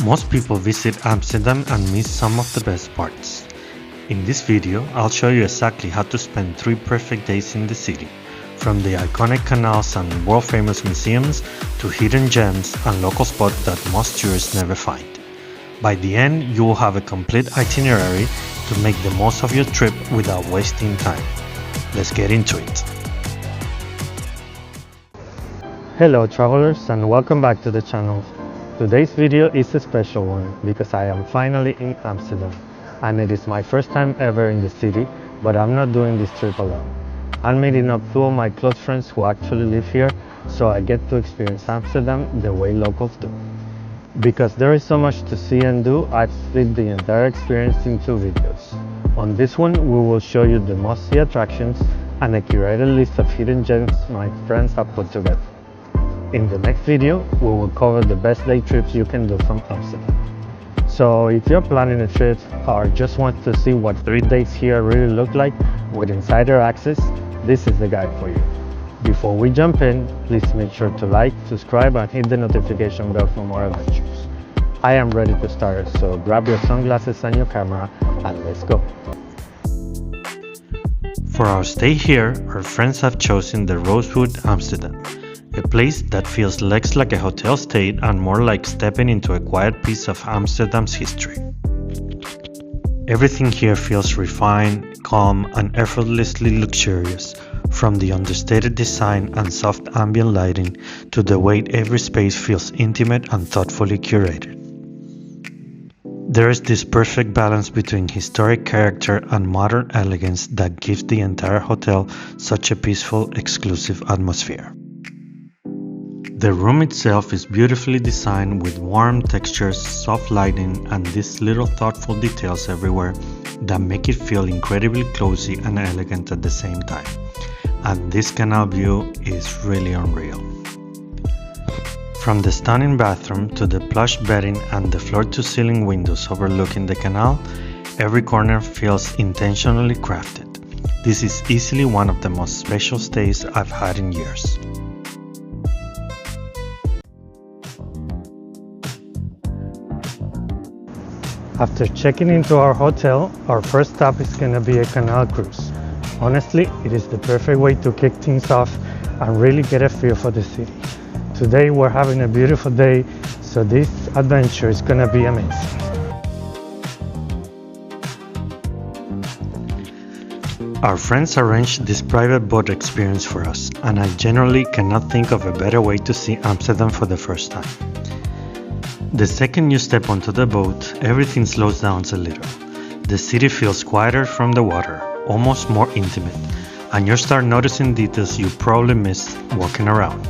Most people visit Amsterdam and miss some of the best parts. In this video, I'll show you exactly how to spend 3 perfect days in the city, from the iconic canals and world-famous museums to hidden gems and local spots that most tourists never find. By the end, you will have a complete itinerary to make the most of your trip without wasting time. Let's get into it. Hello travelers and welcome back to the channel. Today's video is a special one because I am finally in Amsterdam and it is my first time ever in the city, but I'm not doing this trip alone. I'm meeting up 2 of my close friends who actually live here, so I get to experience Amsterdam the way locals do. Because there is so much to see and do, I've split the entire experience in 2 videos. On this one, we will show you the must-see attractions and a curated list of hidden gems my friends have put together. In the next video, we will cover the best day trips you can do from Amsterdam. So if you're planning a trip or just want to see what 3 days here really look like with insider access, this is the guide for you. Before we jump in, please make sure to like, subscribe and hit the notification bell for more adventures. I am ready to start, so grab your sunglasses and your camera and let's go. For our stay here, our friends have chosen the Rosewood Amsterdam. A place that feels less like a hotel stay and more like stepping into a quiet piece of Amsterdam's history. Everything here feels refined, calm, and effortlessly luxurious, from the understated design and soft ambient lighting to the way every space feels intimate and thoughtfully curated. There is this perfect balance between historic character and modern elegance that gives the entire hotel such a peaceful, exclusive atmosphere. The room itself is beautifully designed with warm textures, soft lighting, and these little thoughtful details everywhere that make it feel incredibly cozy and elegant at the same time. And this canal view is really unreal. From the stunning bathroom to the plush bedding and the floor-to-ceiling windows overlooking the canal, every corner feels intentionally crafted. This is easily one of the most special stays I've had in years. After checking into our hotel, our first stop is going to be a canal cruise. Honestly, it is the perfect way to kick things off and really get a feel for the city. Today we're having a beautiful day, so this adventure is going to be amazing. Our friends arranged this private boat experience for us, and I generally cannot think of a better way to see Amsterdam for the first time. The second you step onto the boat, everything slows down a little. The city feels quieter from the water, almost more intimate, and you start noticing details you probably missed walking around.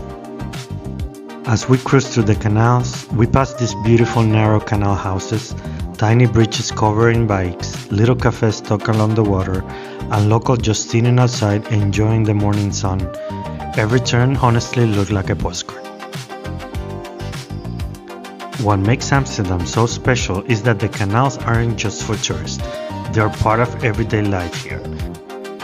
As we cruise through the canals, we pass these beautiful narrow canal houses, tiny bridges covered in bikes, little cafés tucked along the water, and locals just sitting outside enjoying the morning sun. Every turn honestly looked like a postcard. What makes Amsterdam so special is that the canals aren't just for tourists, they are part of everyday life here.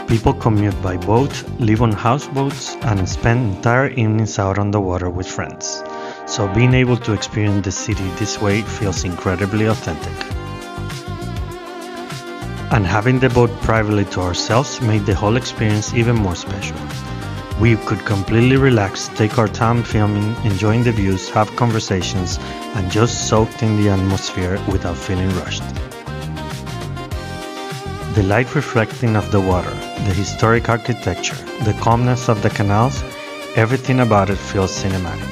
People commute by boat, live on houseboats, and spend entire evenings out on the water with friends. So being able to experience the city this way feels incredibly authentic. And having the boat privately to ourselves made the whole experience even more special. We could completely relax, take our time filming, enjoying the views, have conversations, and just soak in the atmosphere without feeling rushed. The light reflecting off the water, the historic architecture, the calmness of the canals, everything about it feels cinematic.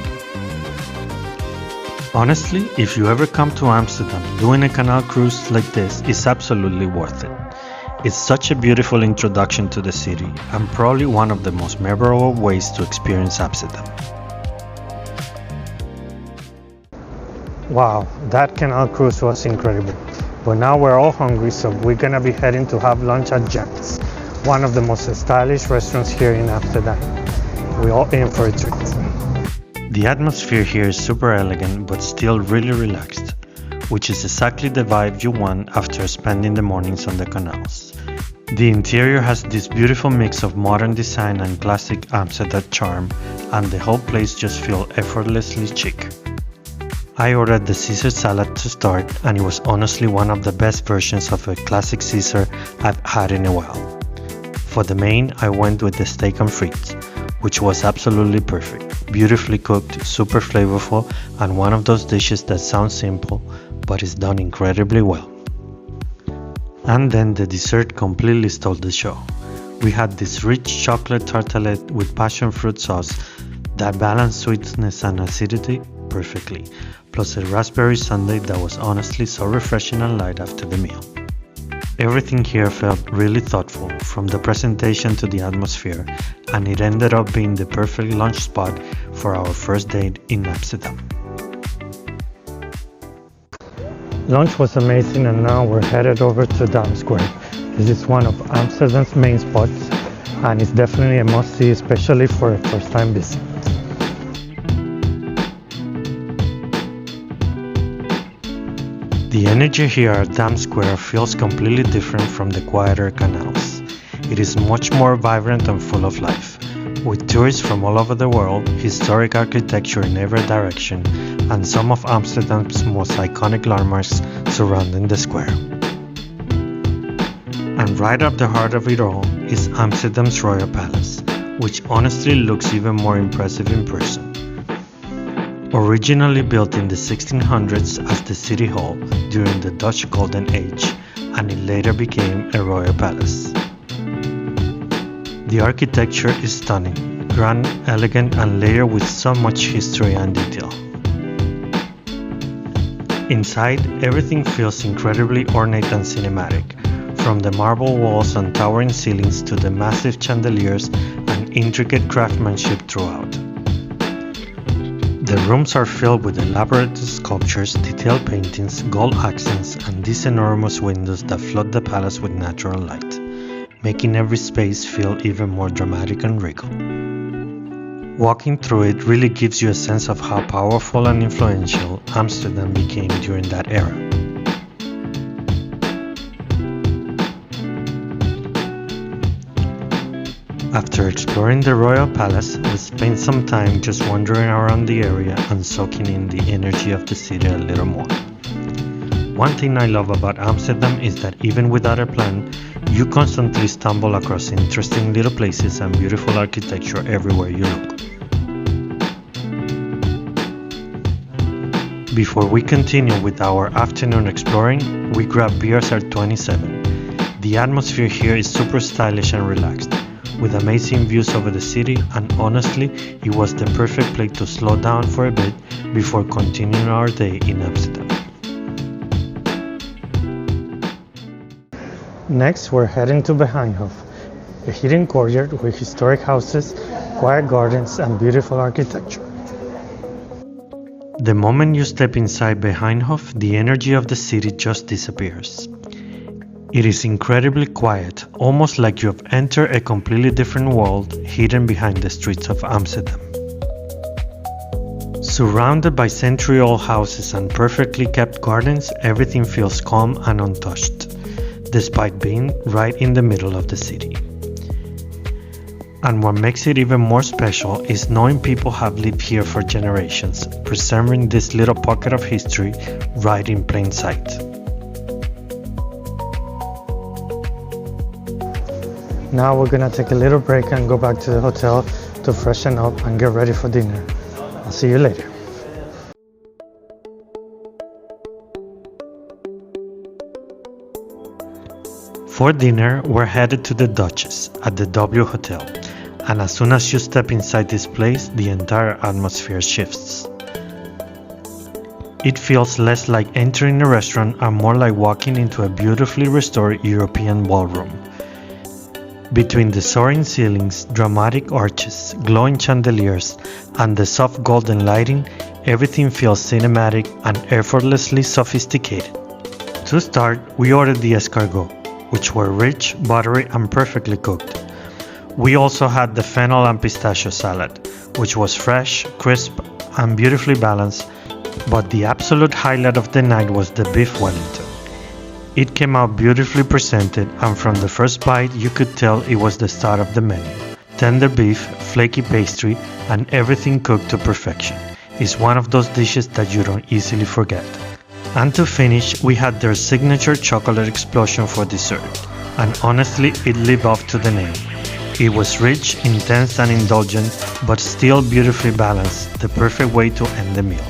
Honestly, if you ever come to Amsterdam, doing a canal cruise like this is absolutely worth it. It's such a beautiful introduction to the city and probably one of the most memorable ways to experience Amsterdam. Wow, that canal cruise was incredible. But now we're all hungry, so we're gonna be heading to have lunch at Jansz, one of the most stylish restaurants here in Amsterdam. We're all in for a treat. The atmosphere here is super elegant but still really relaxed, which is exactly the vibe you want after spending the mornings on the canals. The interior has this beautiful mix of modern design and classic Amsterdam charm, and the whole place just feels effortlessly chic. I ordered the Caesar salad to start, and it was honestly one of the best versions of a classic Caesar I've had in a while. For the main, I went with the steak and frites, which was absolutely perfect, beautifully cooked, super flavorful, and one of those dishes that sounds simple, but is done incredibly well. And then the dessert completely stole the show. We had this rich chocolate tartelette with passion fruit sauce that balanced sweetness and acidity perfectly, plus a raspberry sundae that was honestly so refreshing and light after the meal. Everything here felt really thoughtful, from the presentation to the atmosphere, and it ended up being the perfect lunch spot for our first date in Amsterdam. Lunch was amazing, and now we're headed over to Dam Square. This is one of Amsterdam's main spots, and it's definitely a must-see, especially for a first-time visit. The energy here at Dam Square feels completely different from the quieter canals. It is much more vibrant and full of life, with tourists from all over the world, historic architecture in every direction, and some of Amsterdam's most iconic landmarks surrounding the square. And right up the heart of it all is Amsterdam's Royal Palace, which honestly looks even more impressive in person. Originally built in the 1600s as the city hall during the Dutch Golden Age, and it later became a royal palace. The architecture is stunning, grand, elegant, and layered with so much history and detail. Inside, everything feels incredibly ornate and cinematic, from the marble walls and towering ceilings to the massive chandeliers and intricate craftsmanship throughout. The rooms are filled with elaborate sculptures, detailed paintings, gold accents, and these enormous windows that flood the palace with natural light, making every space feel even more dramatic and regal. Walking through it really gives you a sense of how powerful and influential Amsterdam became during that era. After exploring the Royal Palace, we spent some time just wandering around the area and soaking in the energy of the city a little more. One thing I love about Amsterdam is that even without a plan, you constantly stumble across interesting little places and beautiful architecture everywhere you look. Before we continue with our afternoon exploring, we grab beers at 27. The atmosphere here is super stylish and relaxed, with amazing views over the city, and honestly, it was the perfect place to slow down for a bit before continuing our day in Amsterdam. Next, we're heading to Begijnhof, a hidden courtyard with historic houses, quiet gardens, and beautiful architecture. The moment you step inside Begijnhof, the energy of the city just disappears. It is incredibly quiet, almost like you have entered a completely different world hidden behind the streets of Amsterdam. Surrounded by century-old houses and perfectly kept gardens, everything feels calm and untouched, despite being right in the middle of the city. And what makes it even more special is knowing people have lived here for generations, preserving this little pocket of history right in plain sight. Now we're gonna take a little break and go back to the hotel to freshen up and get ready for dinner. I'll see you later. For dinner, we're headed to the Duchess at the W Hotel, and as soon as you step inside this place, the entire atmosphere shifts. It feels less like entering a restaurant and more like walking into a beautifully restored European ballroom. Between the soaring ceilings, dramatic arches, glowing chandeliers, and the soft golden lighting, everything feels cinematic and effortlessly sophisticated. To start, we ordered the escargot, which were rich, buttery, and perfectly cooked. We also had the fennel and pistachio salad, which was fresh, crisp, and beautifully balanced, but the absolute highlight of the night was the beef Wellington. It came out beautifully presented, and from the first bite you could tell it was the start of the menu. Tender beef, flaky pastry, and everything cooked to perfection. is one of those dishes that you don't easily forget. And to finish, we had their signature chocolate explosion for dessert, and honestly, it lived up to the name. It was rich, intense, and indulgent, but still beautifully balanced, the perfect way to end the meal.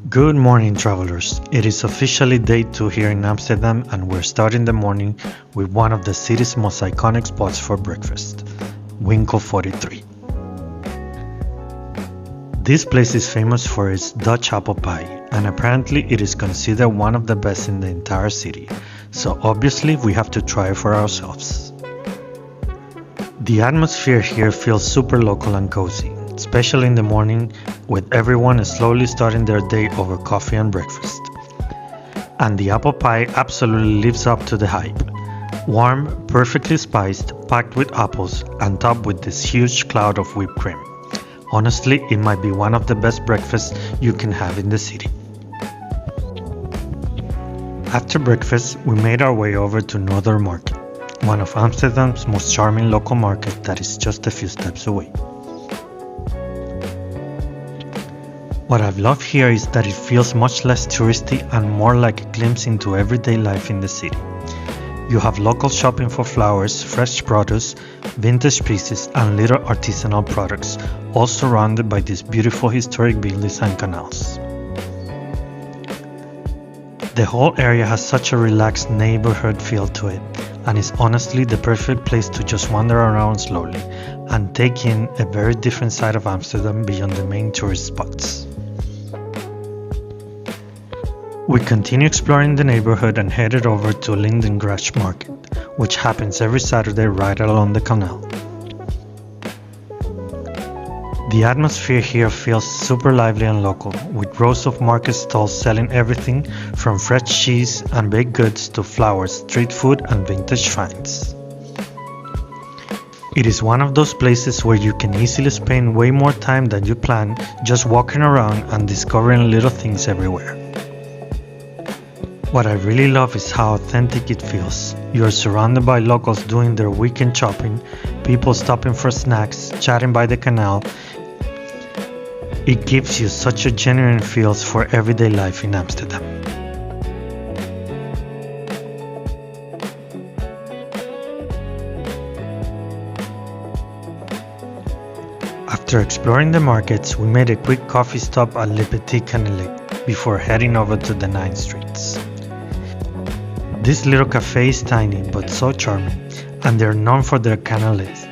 Good morning, travelers. It is officially day 2 here in Amsterdam, and we're starting the morning with one of the city's most iconic spots for breakfast, Winkel 43. This place is famous for its Dutch apple pie, and apparently it is considered one of the best in the entire city, so obviously we have to try it for ourselves. The atmosphere here feels super local and cozy, especially in the morning, with everyone slowly starting their day over coffee and breakfast. And the apple pie absolutely lives up to the hype. Warm, perfectly spiced, packed with apples, and topped with this huge cloud of whipped cream. Honestly, it might be one of the best breakfasts you can have in the city. After breakfast, we made our way over to Northern Market, one of Amsterdam's most charming local markets that is just a few steps away. What I've loved here is that it feels much less touristy and more like a glimpse into everyday life in the city. You have local shopping for flowers, fresh produce, vintage pieces, and little artisanal products, all surrounded by these beautiful historic buildings and canals. The whole area has such a relaxed neighborhood feel to it, and is honestly the perfect place to just wander around slowly and take in a very different side of Amsterdam beyond the main tourist spots. We continue exploring the neighborhood and headed over to Lindengracht Market, which happens every Saturday right along the canal. The atmosphere here feels super lively and local, with rows of market stalls selling everything from fresh cheese and baked goods to flowers, street food, and vintage finds. It is one of those places where you can easily spend way more time than you plan just walking around and discovering little things everywhere. What I really love is how authentic it feels. You are surrounded by locals doing their weekend shopping, people stopping for snacks, chatting by the canal. It gives you such a genuine feel for everyday life in Amsterdam. After exploring the markets, we made a quick coffee stop at Le Petit Canal before heading over to the 9 streets. This little cafe is tiny but so charming, and they're known for their canals,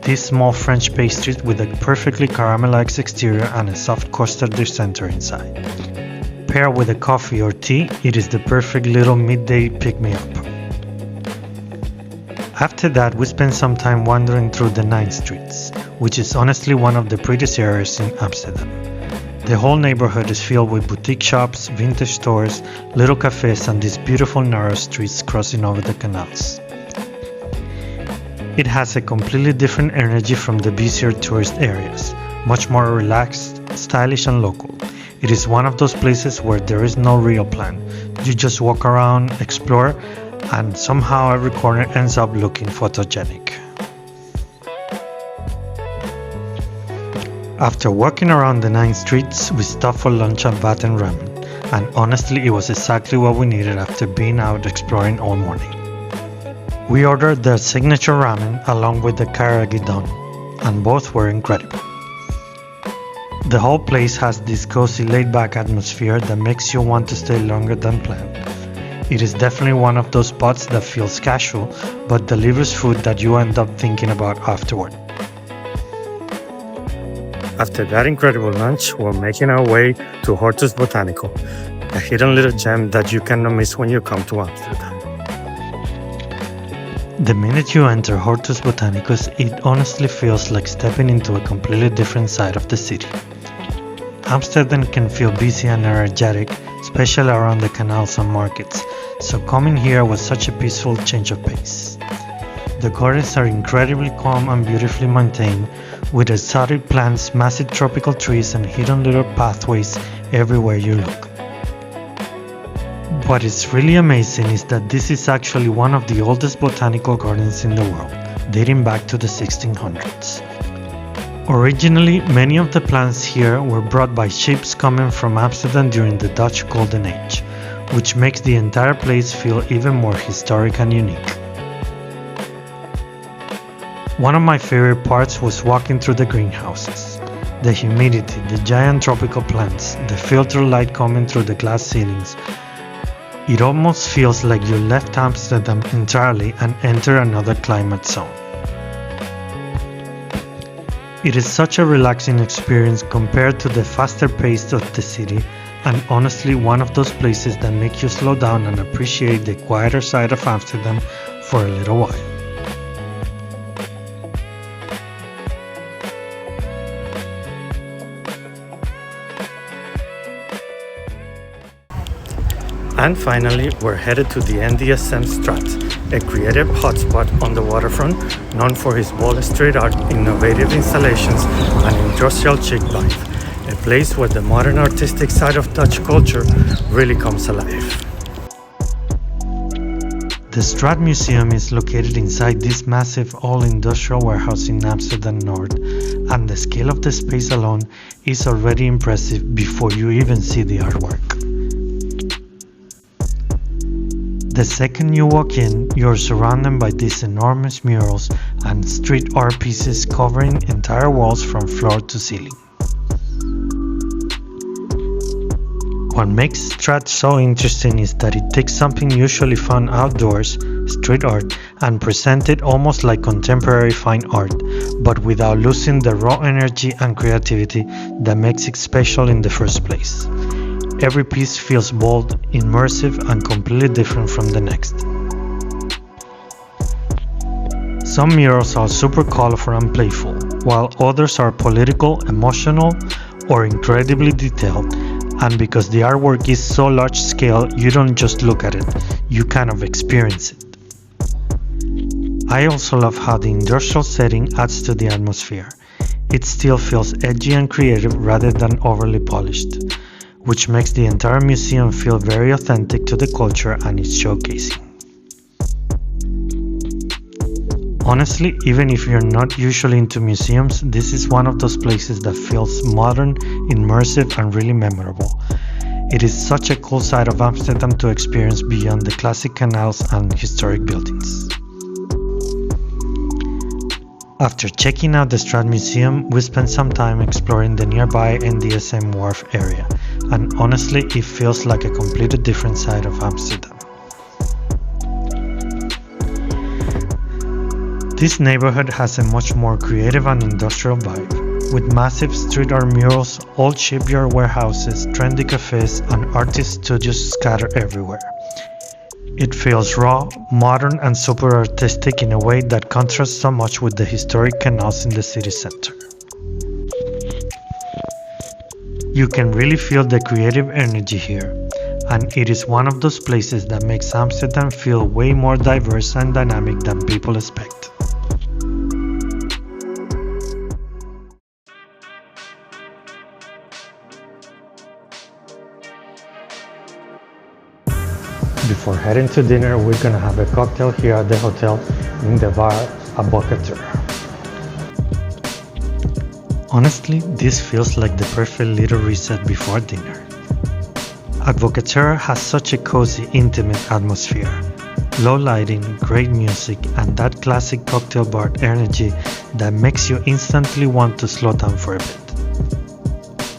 these small French pastries with a perfectly caramelized exterior and a soft custard center inside. Paired with a coffee or tea, it is the perfect little midday pick-me-up. After that, we spent some time wandering through the 9 streets, which is honestly one of the prettiest areas in Amsterdam. The whole neighborhood is filled with boutique shops, vintage stores, little cafes, and these beautiful narrow streets crossing over the canals. It has a completely different energy from the busier tourist areas, much more relaxed, stylish, and local. It is one of those places where there is no real plan. You just walk around, explore, and somehow every corner ends up looking photogenic. After walking around the 9 streets, we stopped for lunch at Bat and Ramen, and honestly it was exactly what we needed after being out exploring all morning. We ordered their signature ramen along with the karagidon, and both were incredible. The whole place has this cozy laid-back atmosphere that makes you want to stay longer than planned. It is definitely one of those spots that feels casual but delivers food that you end up thinking about afterward. After that incredible lunch, we're making our way to Hortus Botanicus, a hidden little gem that you cannot miss when you come to Amsterdam. The minute you enter Hortus Botanicus, it honestly feels like stepping into a completely different side of the city. Amsterdam can feel busy and energetic, especially around the canals and markets, so coming here was such a peaceful change of pace. The gardens are incredibly calm and beautifully maintained, with exotic plants, massive tropical trees, and hidden little pathways everywhere you look. What is really amazing is that this is actually one of the oldest botanical gardens in the world, dating back to the 1600s. Originally, many of the plants here were brought by ships coming from Amsterdam during the Dutch Golden Age, which makes the entire place feel even more historic and unique. One of my favorite parts was walking through the greenhouses. The humidity, the giant tropical plants, the filtered light coming through the glass ceilings. It almost feels like you left Amsterdam entirely and entered another climate zone. It is such a relaxing experience compared to the faster pace of the city, and honestly one of those places that make you slow down and appreciate the quieter side of Amsterdam for a little while. And finally, we're headed to the NDSM Straat, a creative hotspot on the waterfront known for his wall street art, innovative installations, and industrial chic vibe, a place where the modern artistic side of Dutch culture really comes alive. The Straat Museum is located inside this massive all-industrial warehouse in Amsterdam North, and the scale of the space alone is already impressive before you even see the artwork. The second you walk in, you're surrounded by these enormous murals and street art pieces covering entire walls from floor to ceiling. What makes Straat so interesting is that it takes something usually found outdoors, street art, and presents it almost like contemporary fine art, but without losing the raw energy and creativity that makes it special in the first place. Every piece feels bold, immersive, and completely different from the next. Some murals are super colorful and playful, while others are political, emotional, or incredibly detailed. And because the artwork is so large scale, you don't just look at it, you kind of experience it. I also love how the industrial setting adds to the atmosphere. It still feels edgy and creative rather than overly polished, which makes the entire museum feel very authentic to the culture and its showcasing. Honestly, even if you're not usually into museums, this is one of those places that feels modern, immersive, and really memorable. It is such a cool side of Amsterdam to experience beyond the classic canals and historic buildings. After checking out the Straat Museum, we spent some time exploring the nearby NDSM wharf area, and honestly, it feels like a completely different side of Amsterdam. This neighborhood has a much more creative and industrial vibe, with massive street art murals, old shipyard warehouses, trendy cafés, and artist studios scattered everywhere. It feels raw, modern, and super artistic in a way that contrasts so much with the historic canals in the city center. You can really feel the creative energy here, and it is one of those places that makes Amsterdam feel way more diverse and dynamic than people expect. Before heading to dinner, we're gonna have a cocktail here at the hotel in the bar Advocateur. Honestly, this feels like the perfect little reset before dinner. Advocateur has such a cozy, intimate atmosphere. Low lighting, great music, and that classic cocktail bar energy that makes you instantly want to slow down for a bit.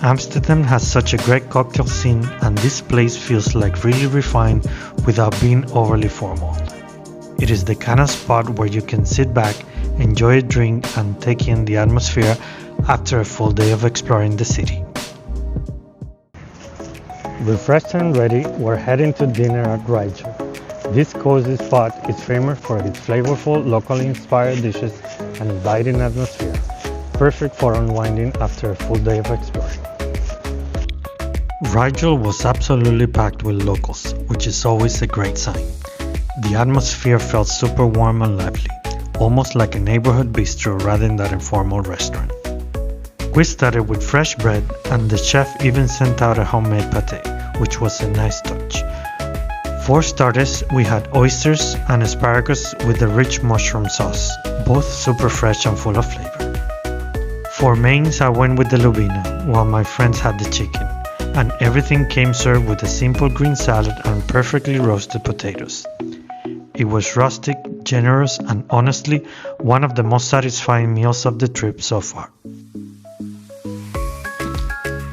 Amsterdam has such a great cocktail scene, and this place feels like really refined without being overly formal. It is the kind of spot where you can sit back, enjoy a drink, and take in the atmosphere after a full day of exploring the city. Refreshed and ready, we're heading to dinner at Rijksmuseum. This cozy spot is famous for its flavorful, locally inspired dishes and inviting atmosphere, perfect for unwinding after a full day of exploring. Rijksmuseum was absolutely packed with locals, which is always a great sign. The atmosphere felt super warm and lively, almost like a neighborhood bistro rather than an informal restaurant. We started with fresh bread, and the chef even sent out a homemade pâté, which was a nice touch. For starters, we had oysters and asparagus with the rich mushroom sauce, both super fresh and full of flavor. For mains, I went with the lubina, while my friends had the chicken, and everything came served with a simple green salad and perfectly roasted potatoes. It was rustic, generous, and honestly, one of the most satisfying meals of the trip so far.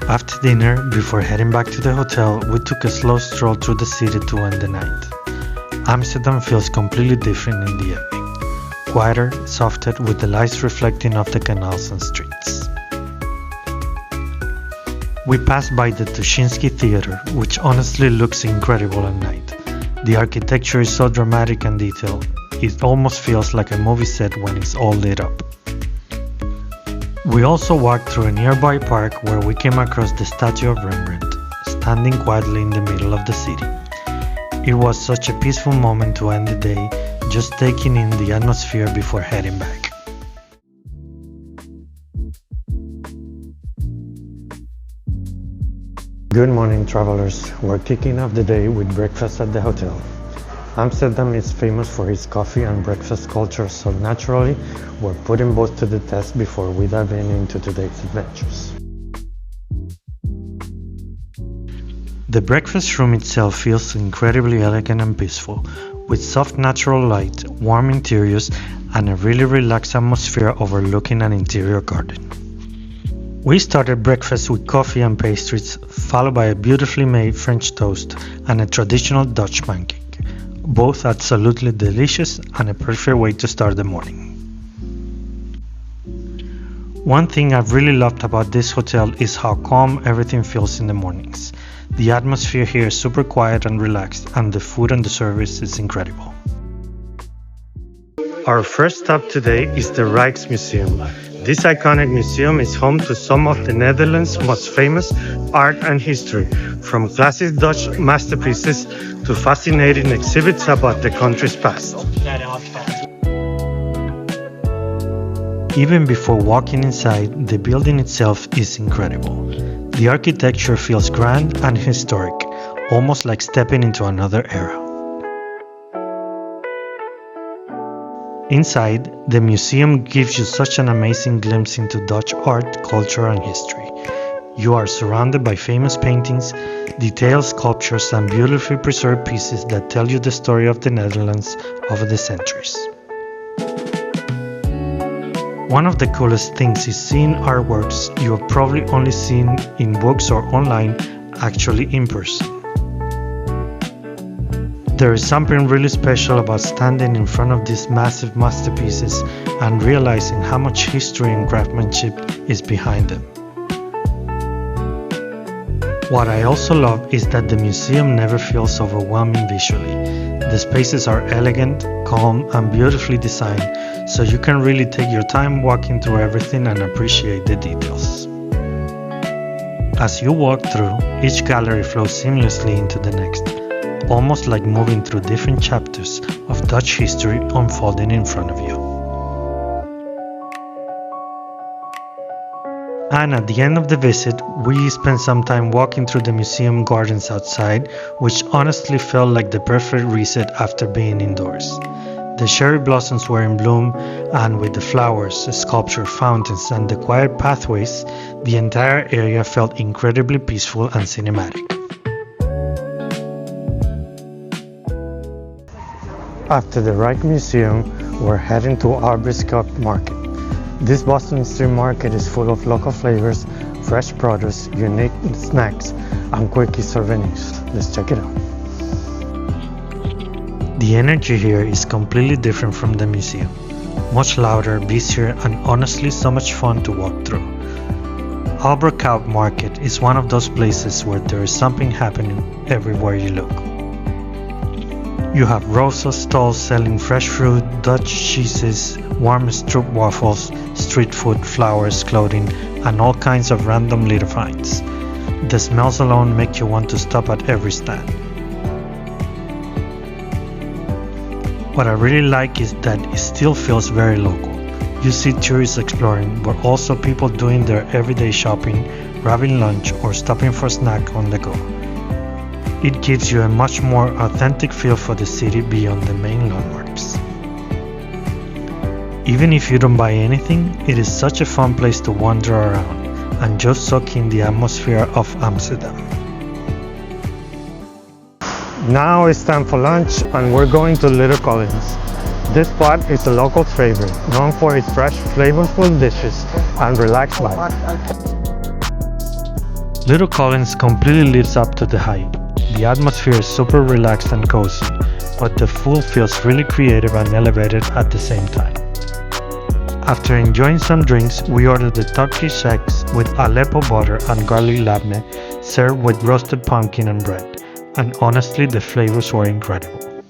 After dinner, before heading back to the hotel, we took a slow stroll through the city to end the night. Amsterdam feels completely different in the evening, quieter, softer, with the lights reflecting off the canals and streets. We passed by the Duchess Theater, which honestly looks incredible at night. The architecture is so dramatic and detailed, it almost feels like a movie set when it's all lit up. We also walked through a nearby park where we came across the statue of Rembrandt, standing quietly in the middle of the city. It was such a peaceful moment to end the day, just taking in the atmosphere before heading back. Good morning, travelers. We're kicking off the day with breakfast at the hotel. Amsterdam is famous for its coffee and breakfast culture, so naturally, we're putting both to the test before we dive into today's adventures. The breakfast room itself feels incredibly elegant and peaceful, with soft natural light, warm interiors, and a really relaxed atmosphere overlooking an interior garden. We started breakfast with coffee and pastries, followed by a beautifully made French toast and a traditional Dutch pancake. Both absolutely delicious and a perfect way to start the morning. One thing I've really loved about this hotel is how calm everything feels in the mornings. The atmosphere here is super quiet and relaxed, and the food and the service is incredible. Our first stop today is the Rijksmuseum. This iconic museum is home to some of the Netherlands' most famous art and history, from classic Dutch masterpieces to fascinating exhibits about the country's past. Even before walking inside, the building itself is incredible. The architecture feels grand and historic, almost like stepping into another era. Inside, the museum gives you such an amazing glimpse into Dutch art, culture, and history. You are surrounded by famous paintings, detailed sculptures, and beautifully preserved pieces that tell you the story of the Netherlands over the centuries. One of the coolest things is seeing artworks you have probably only seen in books or online, actually in person. There is something really special about standing in front of these massive masterpieces and realizing how much history and craftsmanship is behind them. What I also love is that the museum never feels overwhelming visually. The spaces are elegant, calm, and beautifully designed, so you can really take your time walking through everything and appreciate the details. As you walk through, each gallery flows seamlessly into the next, almost like moving through different chapters of Dutch history unfolding in front of you. And at the end of the visit, we spent some time walking through the museum gardens outside, which honestly felt like the perfect reset after being indoors. The cherry blossoms were in bloom, and with the flowers, sculpture, fountains, and the quiet pathways, the entire area felt incredibly peaceful and cinematic. After the Rijksmuseum, we're heading to Arbeidsmarkt Market. This Boston street market is full of local flavors, fresh produce, unique snacks, and quirky souvenirs. Let's check it out. The energy here is completely different from the museum. Much louder, busier, and honestly so much fun to walk through. Arbeidsmarkt Market is one of those places where there is something happening everywhere you look. You have rows of stalls selling fresh fruit, Dutch cheeses, warm stroop waffles, street food, flowers, clothing, and all kinds of random little finds. The smells alone make you want to stop at every stand. What I really like is that it still feels very local. You see tourists exploring, but also people doing their everyday shopping, grabbing lunch, or stopping for a snack on the go. It gives you a much more authentic feel for the city beyond the main landmarks. Even if you don't buy anything, it is such a fun place to wander around and just soak in the atmosphere of Amsterdam. Now it's time for lunch and we're going to Little Collins. This spot is a local's favorite, known for its fresh, flavorful dishes and relaxed vibe. Little Collins completely lives up to the hype. The atmosphere is super relaxed and cozy, but the food feels really creative and elevated at the same time. After enjoying some drinks, we ordered the Turkish eggs with Aleppo butter and garlic labneh, served with roasted pumpkin and bread, and honestly the flavors were incredible.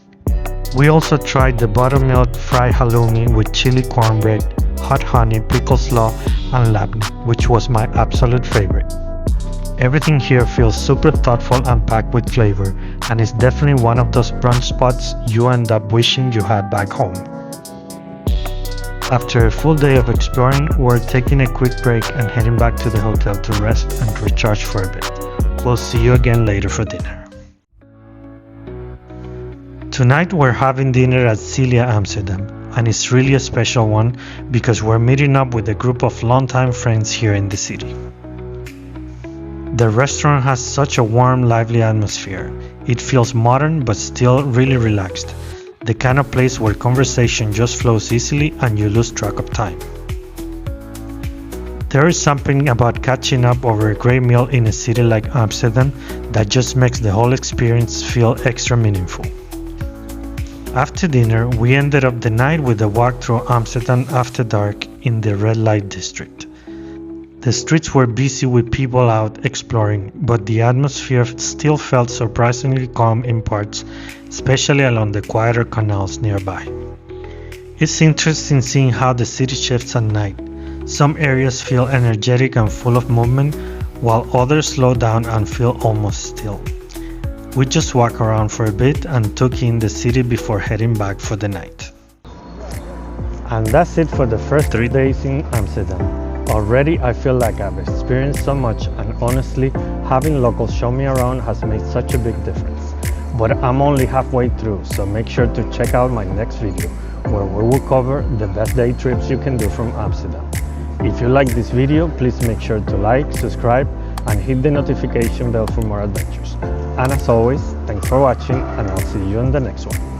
We also tried the buttermilk fried halloumi with chili cornbread, hot honey, pickle slaw, and labneh, which was my absolute favorite. Everything here feels super thoughtful and packed with flavor, and is definitely one of those brunch spots you end up wishing you had back home. After a full day of exploring, we're taking a quick break and heading back to the hotel to rest and recharge for a bit. We'll see you again later for dinner. Tonight we're having dinner at Celia Amsterdam, and it's really a special one because we're meeting up with a group of longtime friends here in the city. The restaurant has such a warm, lively atmosphere. It feels modern but still really relaxed. The kind of place where conversation just flows easily and you lose track of time. There is something about catching up over a great meal in a city like Amsterdam that just makes the whole experience feel extra meaningful. After dinner, we ended up the night with a walk through Amsterdam after dark in the red light district. The streets were busy with people out exploring, but the atmosphere still felt surprisingly calm in parts, especially along the quieter canals nearby. It's interesting seeing how the city shifts at night. Some areas feel energetic and full of movement, while others slow down and feel almost still. We just walked around for a bit and took in the city before heading back for the night. And that's it for the first 3 days in Amsterdam. Already I feel like I've experienced so much, and honestly, having locals show me around has made such a big difference. But I'm only halfway through, so make sure to check out my next video, where we will cover the best day trips you can do from Amsterdam. If you like this video, please make sure to like, subscribe, and hit the notification bell for more adventures. And as always, thanks for watching, and I'll see you in the next one.